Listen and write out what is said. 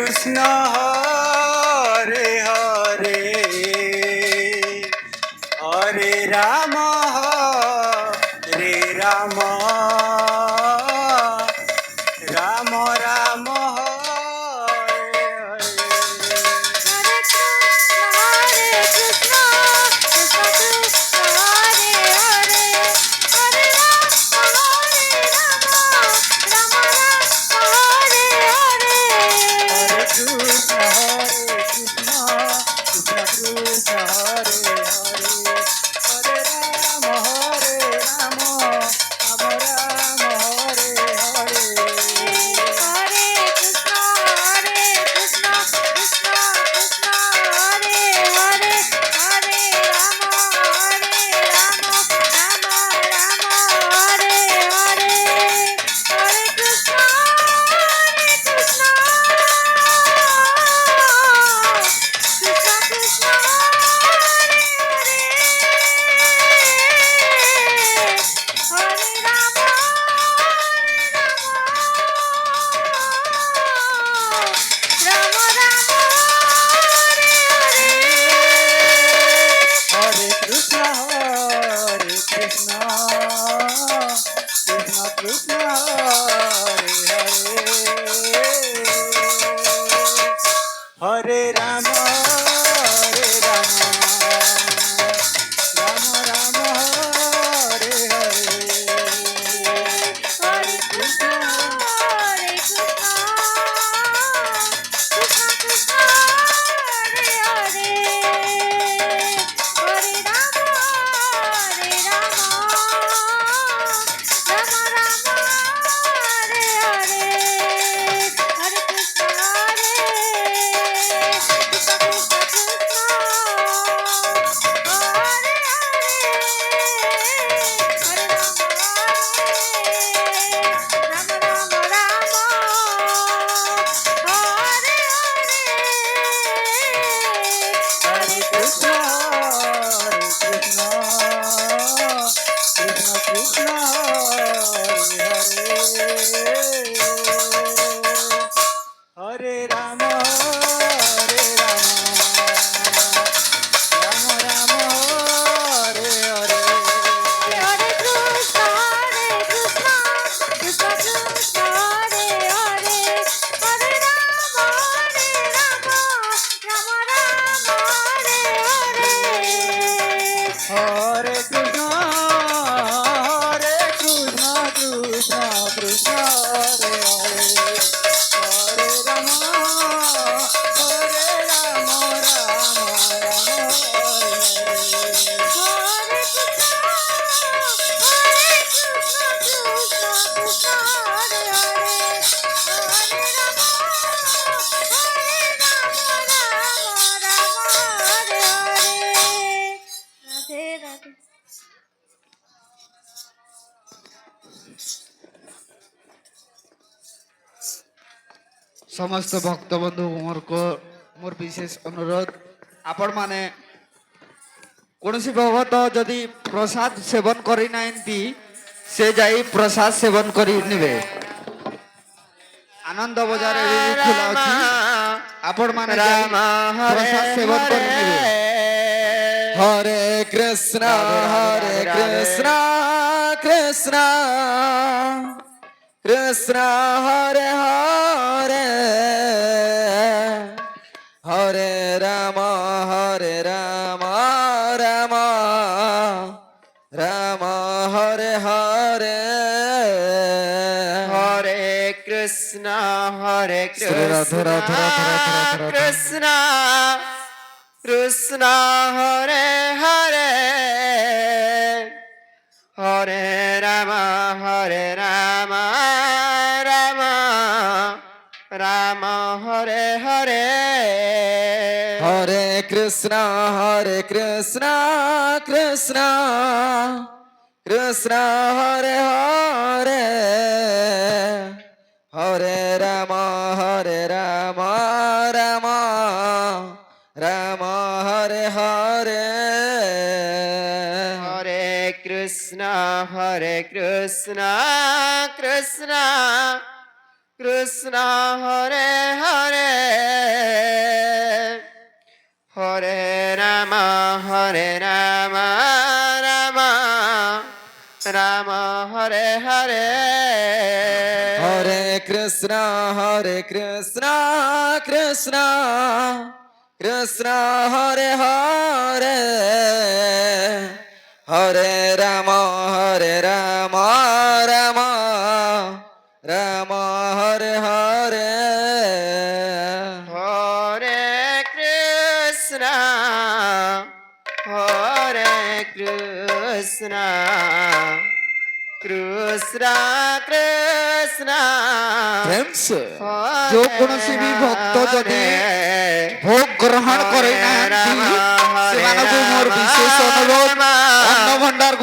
কৃষ্ণ হরে হরে হরে রাম হরে রাম রাম রাম হরে হরে হরে রাম হরে রাম রাম রাম হরে হরে হরে কৃষ্ণ হরে রাম হরে রাম রাম রাম হরে হরে হরে কৃষ্ণ কৃষ্ণ কৃষ্ণ হরে হরে হরে রাম রাম হরে समस्त भक्तबंधु मोर विशेष अनुरोध आपण माने कौनसी भगवत जदि प्रसाद सेवन करी नाइंती से जाई प्रसाद सेवन करी निबे आनंद बजार खुला अछि आपण माने प्रसाद सेवन करी निबे हरे कृष्ण कृष्ण कृष्ण हरे हरे हरे राम राम राम हरे हरे हरे कृष्ण कृष्ण कृष्ण हरे हरे हरे राम राम राम हरे हरे हरे कृष्ण कृष्ण कृष्ण हरे हरे हरे राम राम राम हरे हरे हरे कृष्ण कृष्ण কৃষ্ণ হরে হরে হরে রাম রাম রাম হরে হরে হরে কৃষ্ণ কৃষ্ণ কৃষ্ণ হরে হরে হরে রাম রাম রাম হরে হরে হরে কৃষ্ণ কৃষ্ণ কৃষ্ণ जो कौनसी भी भक्त जदि भोग ग्रहण करे ना मोर विशेष अनुरोध अन्न भंडार